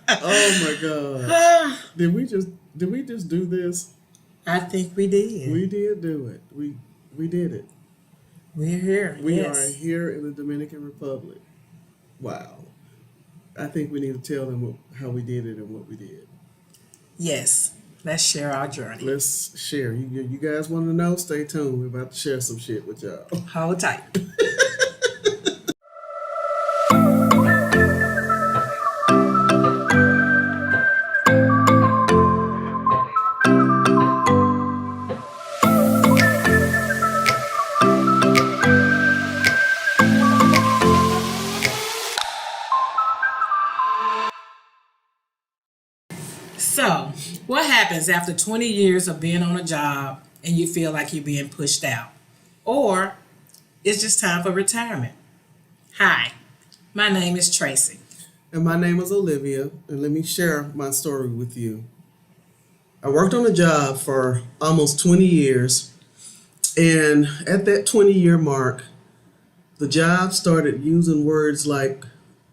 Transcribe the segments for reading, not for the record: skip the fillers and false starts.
Oh my God. Did we just do this? I think we did. We did do it. We did it. We're here. We are Yes. here in the Dominican Republic. Wow. I think we need to tell them how we did it and what we did. Yes. Let's share our journey. Let's share. You guys want to know? Stay tuned. We're about to share some shit with y'all. Hold tight. So, what happens after 20 years of being on a job and you feel like you're being pushed out? Or it's just time for retirement? Hi, my name is Tracy. And my name is Olivia, and let me share my story with you. I worked on a job for almost 20 years, and at that 20-year mark, the job started using words like,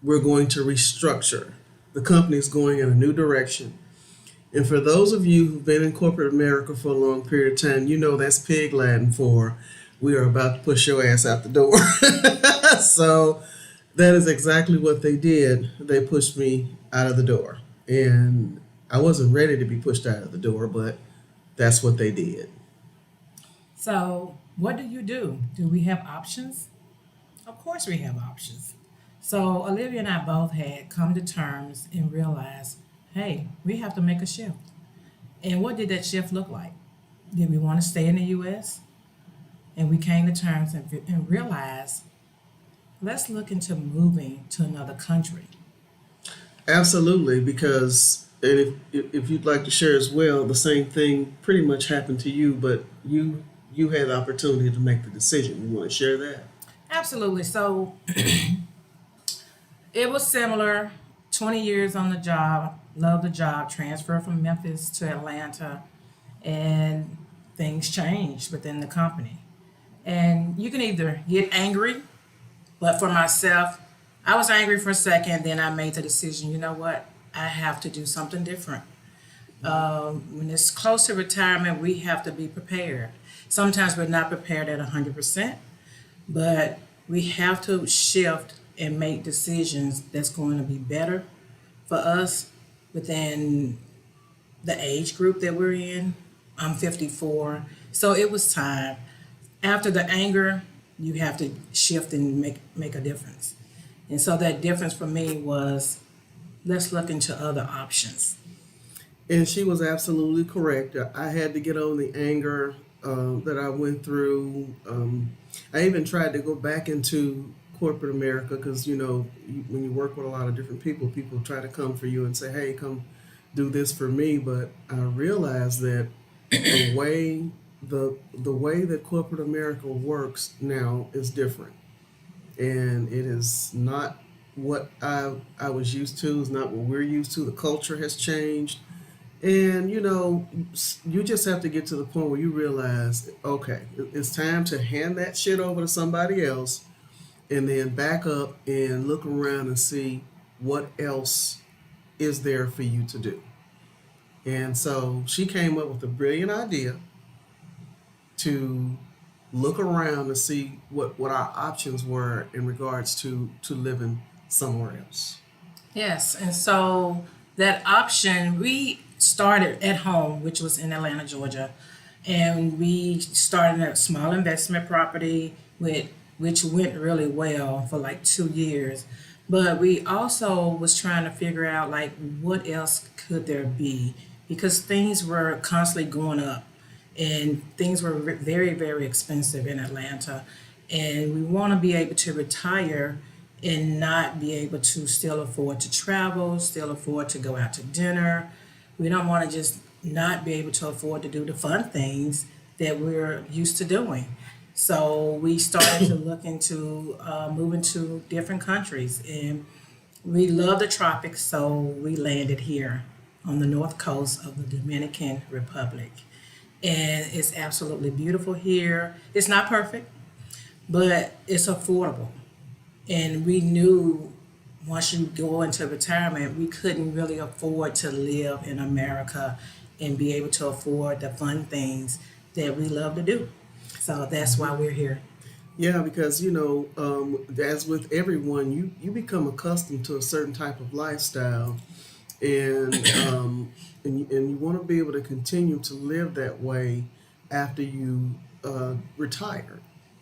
we're going to restructure. The company's going in a new direction. And for those of you who've been in corporate America for a long period of time, you know that's pig Latin for, we are about to push your ass out the door. So that is exactly what they did. They pushed me out of the door. And I wasn't ready to be pushed out of the door, but that's what they did. So, what do? Do we have options? Of course, we have options. So, Olivia and I both had come to terms and realized, hey, we have to make a shift. And what did that shift look like? Did we want to stay in the U.S.? And we came to terms and realized, let's look into moving to another country. Absolutely, because and if you'd like to share as well, the same thing pretty much happened to you, but you had the opportunity to make the decision. You want to share that? Absolutely. So, it was similar. 20 years on the job, loved the job, transferred from Memphis to Atlanta, and things changed within the company. And you can either get angry, but for myself, I was angry for a second, then I made the decision, you know what? I have to do something different. When it's close to retirement, we have to be prepared. Sometimes we're not prepared at 100%, but we have to shift and make decisions that's going to be better for us within the age group that we're in. I'm 54, so it was time. After the anger, you have to shift and make a difference. And so that difference for me was, let's look into other options. And she was absolutely correct. I had to get on the anger that I went through. I even tried to go back into corporate America because, when you work with a lot of different people try to come for you and say, hey, come do this for me. But I realized that the way the way that corporate America works now is different, and it is not what I was used to. It's not what we're used to. The culture has changed, and you just have to get to the point where you realize, okay, it's time to hand that shit over to somebody else, and then back up and look around and see what else is there for you to do. And so she came up with a brilliant idea to look around and see what our options were in regards to living somewhere else. Yes, and so that option, we started at home, which was in Atlanta, Georgia, and we started a small investment property with which went really well for like 2 years. But we also was trying to figure out like what else could there be because things were constantly going up and things were very, very expensive in Atlanta. And we want to be able to retire and not be able to still afford to travel, still afford to go out to dinner. We don't want to just not be able to afford to do the fun things that we're used to doing. So we started to look into moving to different countries. And we love the tropics, so we landed here on the north coast of the Dominican Republic. And it's absolutely beautiful here. It's not perfect, but it's affordable. And we knew once you go into retirement, we couldn't really afford to live in America and be able to afford the fun things that we love to do. So that's why we're here. Yeah, because as with everyone, you become accustomed to a certain type of lifestyle, and and you want to be able to continue to live that way after you retire.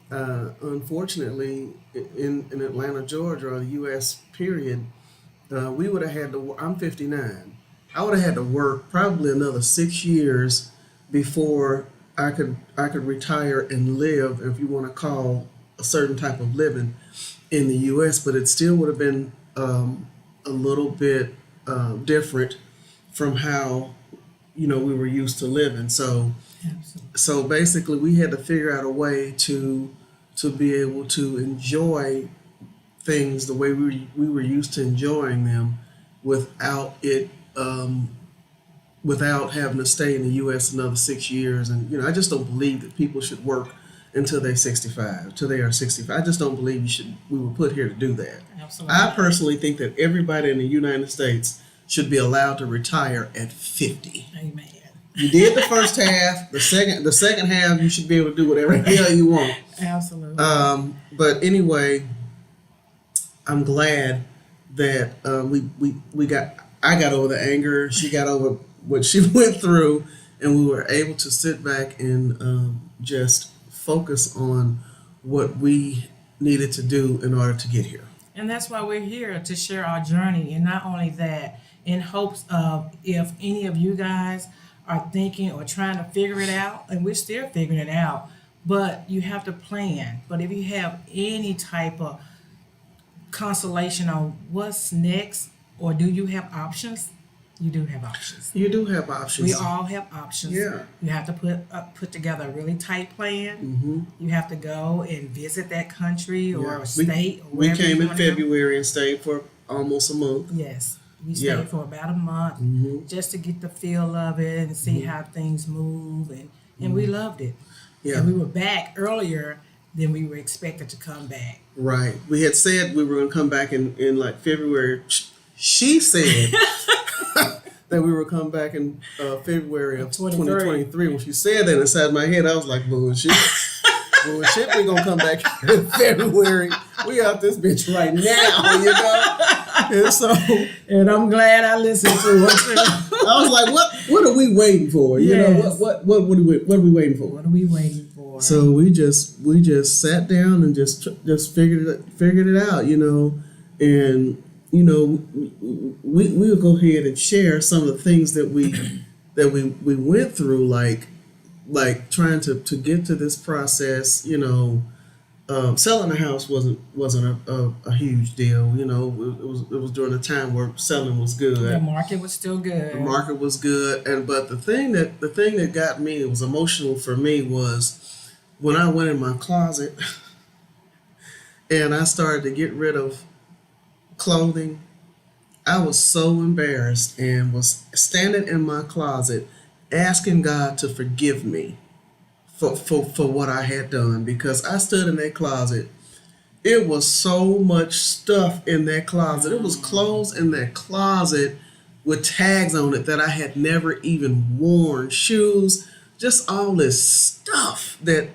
Unfortunately, in Atlanta, Georgia, or the U.S. period, we would have had to. I'm 59. I would have had to work probably another 6 years before I could retire and live, if you want to call a certain type of living in the U.S. But it still would have been a little bit different from how we were used to living. Absolutely. So basically, we had to figure out a way to be able to enjoy things the way we were used to enjoying them without it without having to stay in the U.S. another 6 years. And I just don't believe that people should work until they're 65, till they are 65. I just don't believe we were put here to do that. Absolutely. I personally think that everybody in the United States should be allowed to retire at 50. Amen. You did the first half. The second half, you should be able to do whatever the hell you want. Absolutely. But anyway, I'm glad that I got over the anger. She got over what she went through, and we were able to sit back and just focus on what we needed to do in order to get here. And that's why we're here, to share our journey. And not only that, in hopes of, if any of you guys are thinking or trying to figure it out, and we're still figuring it out, but you have to plan. But if you have any type of consolation on what's next, or do you have options? You do have options. You do have options. We all have options. Yeah. You have to put together a really tight plan. Mm-hmm. You have to go and visit that country or Yeah. state. Or We wherever came you in wanna go. February and stayed for almost a month. Yes. We stayed Yeah. for about a month Mm-hmm. just to get the feel of it and see how things move. And we loved it. Yeah. And we were back earlier than we were expected to come back. Right. We had said we were going to come back in like February. She said that we were coming back in February of 23. 2023. When she said that inside my head, I was like, bullshit. Bullshit, we're going to come back in February. We out this bitch right now, And so And I'm glad I listened to it. I was like, what are we waiting for? Yes. What are we waiting for? What are we waiting for? So we just sat down and just figured it out, and we'll go ahead and share some of the things that we went through, like trying to get to this process. Selling a house wasn't a huge deal. It was during a time where selling was good. the market was still good. The market was good, but the thing that got me, it was emotional for me, was when I went in my closet and I started to get rid of clothing. I was so embarrassed and was standing in my closet asking God to forgive me for what I had done, because I stood in that closet. It was so much stuff in that closet. It was clothes in that closet with tags on it that I had never even worn, shoes, just all this stuff that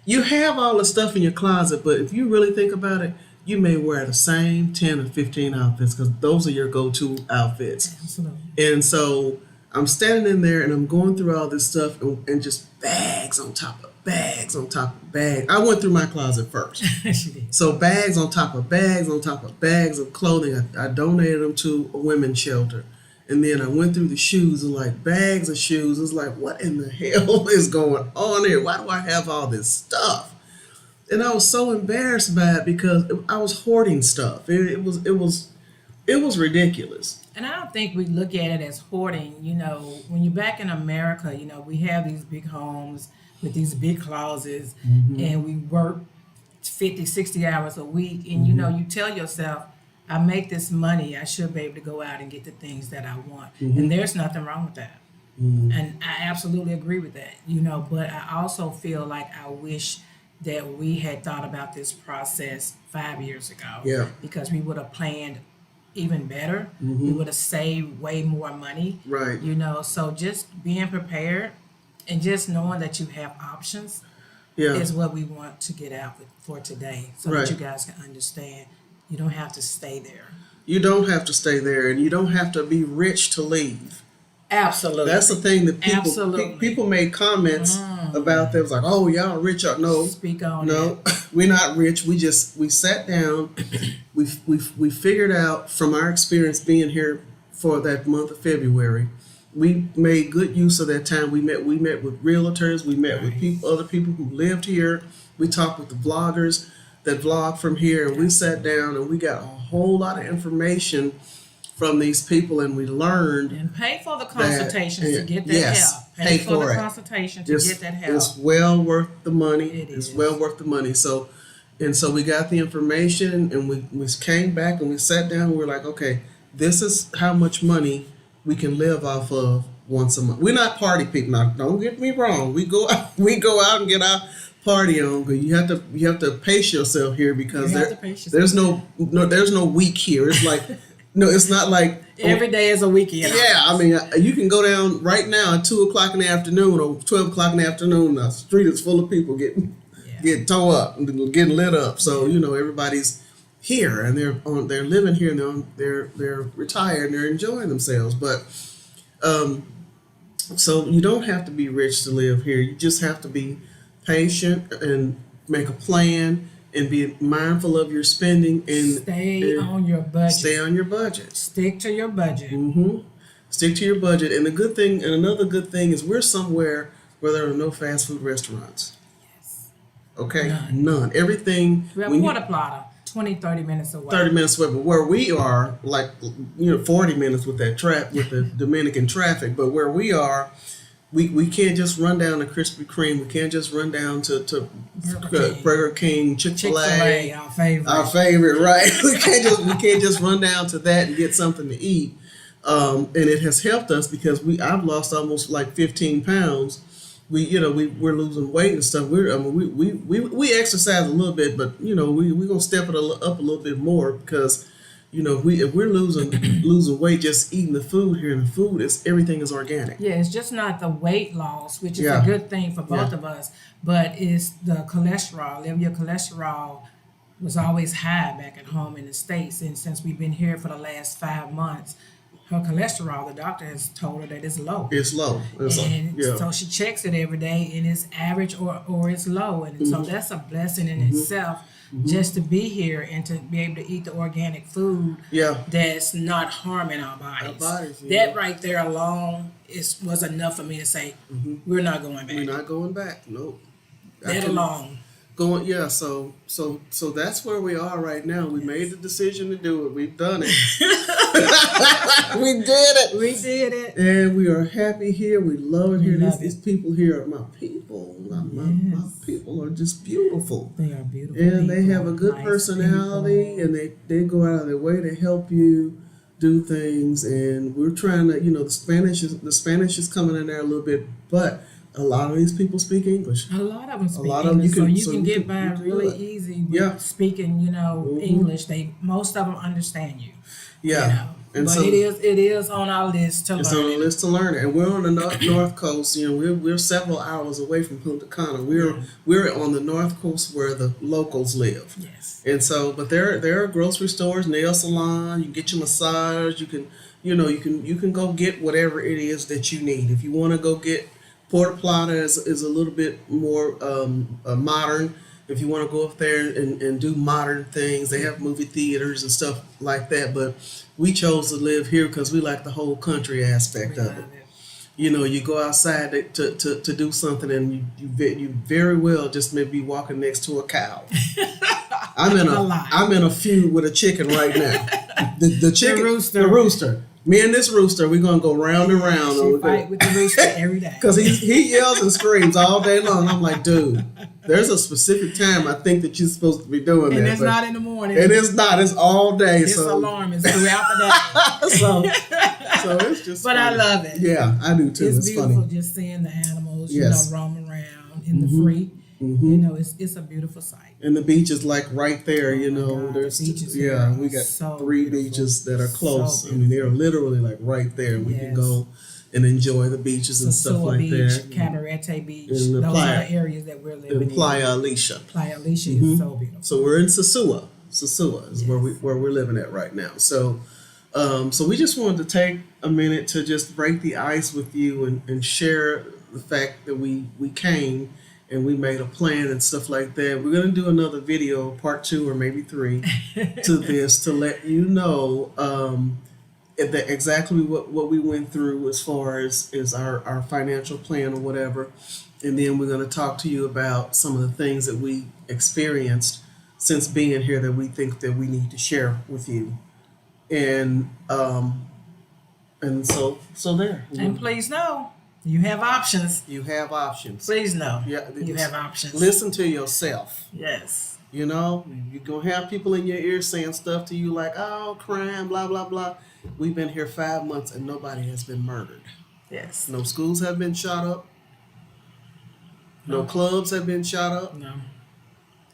you have all the stuff in your closet, but if you really think about it, you may wear the same 10 or 15 outfits because those are your go-to outfits. Absolutely. And so I'm standing in there and I'm going through all this stuff and just bags on top of bags on top of bags. I went through my closet first. She did. So bags on top of bags on top of bags of clothing. I donated them to a women's shelter. And then I went through the shoes and like bags of shoes. It was like, what in the hell is going on here? Why do I have all this stuff? And I was so embarrassed by it because I was hoarding stuff. It was ridiculous. And I don't think we look at it as hoarding. When you're back in America, we have these big homes with these big closets, and we work 50, 60 hours a week. And, you tell yourself, I make this money, I should be able to go out and get the things that I want. And there's nothing wrong with that. And I absolutely agree with that, but I also feel like I wish that we had thought about this process 5 years ago. Yeah. Because we would have planned even better. We would have saved way more money. Right. So just being prepared and just knowing that you have options Yeah. is what we want to get out for today, so Right. that you guys can understand you don't have to stay there. You don't have to stay there, and you don't have to be rich to leave. Absolutely. That's the thing that people Absolutely. people made comments about. They was like, "Oh, y'all rich?" No, Speak on no, we're not rich. We sat down, we figured out from our experience being here for that month of February. We made good use of that time. We met with realtors. We met with other people who lived here. We talked with the vloggers that vlog from here, and we sat down and we got a whole lot of information from these people, and we learned. And pay for the consultations to get that yes, help. pay for for the it. consultation to get that help. It's well worth the money. It It's is. well worth the money. So we got the information, and we came back and we sat down. And we were like, okay, this is how much money we can live off of once a month. We're not party people. Now, don't get me wrong. We go out and get our party on, but you have to pace yourself here, because You have to pace yourself. there's no week here. It's like no, it's not like Every day is a weekend. yeah, I mean, you can go down right now at 2:00 in the afternoon or 12:00 in the afternoon. The street is full of people getting towed up and getting lit up. So everybody's here, and they're living here, and they're retired and they're enjoying themselves. But so you don't have to be rich to live here. You just have to be patient and make a plan and be mindful of your spending and Stay on your budget. stay on your budget. Stick to your budget. Stick to your budget. And another good thing is we're somewhere where there are no fast food restaurants. Yes. Okay? None. Everything. We have when you- Puerto Plata, 30 minutes away. 30 minutes away, but where we are, 40 minutes with with the Dominican traffic. But where we are, we can't just run down to Krispy Kreme. We can't just run down to Burger King, Chick-fil-A. Chick-fil-A, our favorite. Our favorite, right? we can't just run down to that and get something to eat. And it has helped us because I've lost almost 15 pounds. We're losing weight and stuff. We exercise a little bit, but we're gonna step it up a little bit more, because if we're losing weight just eating the food here, and the food everything is organic. Yeah, it's just not the weight loss, which is Yeah. a good thing for both of us, but it's the cholesterol. Your cholesterol was always high back at home in the States, and since we've been here for the last 5 months, her cholesterol, the doctor has told her that it's low. It's low. And so she checks it every day, and it's average or it's low. And so that's a blessing in itself, just to be here and to be able to eat the organic food Yeah. that's not harming our bodies. That right there alone was enough for me to say, we're not going back. We're not going back. Nope. That alone. So that's where we are right now. We made the decision to do it. We've done it. We did it. We did it. And we are happy here. We love it here. love These people here are my people. My people are just beautiful. They are beautiful. And they people, have a good nice personality, people. and they go out of their way to help you do things. And we're trying to, the Spanish is coming in there a little bit, but a lot of these people speak English. A lot of them speak lot of them English, you so you can get can- by you can do really it. easy with Yeah. speaking, English. Most of them understand you. Yeah. And But so it is on our list to it's on learn. the list to learn it. And we're on the north coast. We're several hours away from Punta Cana. We're on the north coast where the locals live. Yes. And so, but there are grocery stores, nail salon. You can get your massage. You can, you can go get whatever it is that you need. If you want to go get Puerto Plata is a little bit more modern. If you want to go up there and do modern things, they have movie theaters and stuff like that. But we chose to live here because we like the whole country aspect of it. You go outside to do something, and you very well just may be walking next to a cow. I'm in a feud with a chicken right now. The chicken, the rooster. Me and this rooster, we're gonna go round and round. She fight with the rooster every day. Because he yells and screams all day long. I'm like, dude, there's a specific time I think that you're supposed to be doing that. And it's not in the morning. It is not. It's all day. This alarm is throughout the day. so it's just. But funny. I love it. Yeah, I do too. It's It's beautiful funny. just seeing the animals, Yes. roam around in the free. You know, it's a beautiful sight. And the beach is like right there, you Oh my know. God, There's the beaches yeah, here we are got so 3 beautiful. beaches that are close. So I mean, they're beautiful. literally like right there. We can Yes. go and enjoy the beaches and stuff Sosua like Beach, that. Cabarete Beach. And the Those Playa- are the areas that we're living And in. Playa Alicia. Playa Alicia is so beautiful. So we're in Sosua. Sosua is where Yes. we're living at right now. So so we just wanted to take a minute to just break the ice with you and share the fact that we came and we made a plan and stuff like that. We're gonna do another video, part 2 or maybe 3, to this to let you know that exactly what we went through as far as our financial plan or whatever. And then we're gonna talk to you about some of the things that we experienced since being here that we think that we need to share with you. And so there. And please know, you have options. You have options. Please know, Yeah, you have options. Listen to yourself. Yes. You know, you're gonna have people in your ear saying stuff to you like, "Oh, crime, blah blah blah." We've been here 5 months and nobody has been murdered. Yes. No schools have been shot up. No clubs have been shot up. No.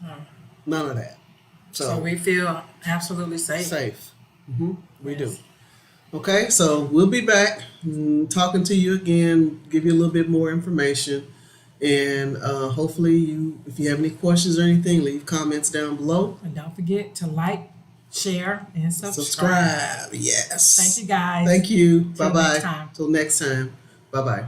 No. None of that. So we feel absolutely safe. Safe. We Yes. do. Okay, so we'll be back talking to you again, give you a little bit more information, and hopefully if you have any questions or anything, leave comments down below. And don't forget to like, share, and subscribe. Subscribe. Yes. Thank you guys. Thank you. Till Bye bye. next time. Till next time. Bye bye.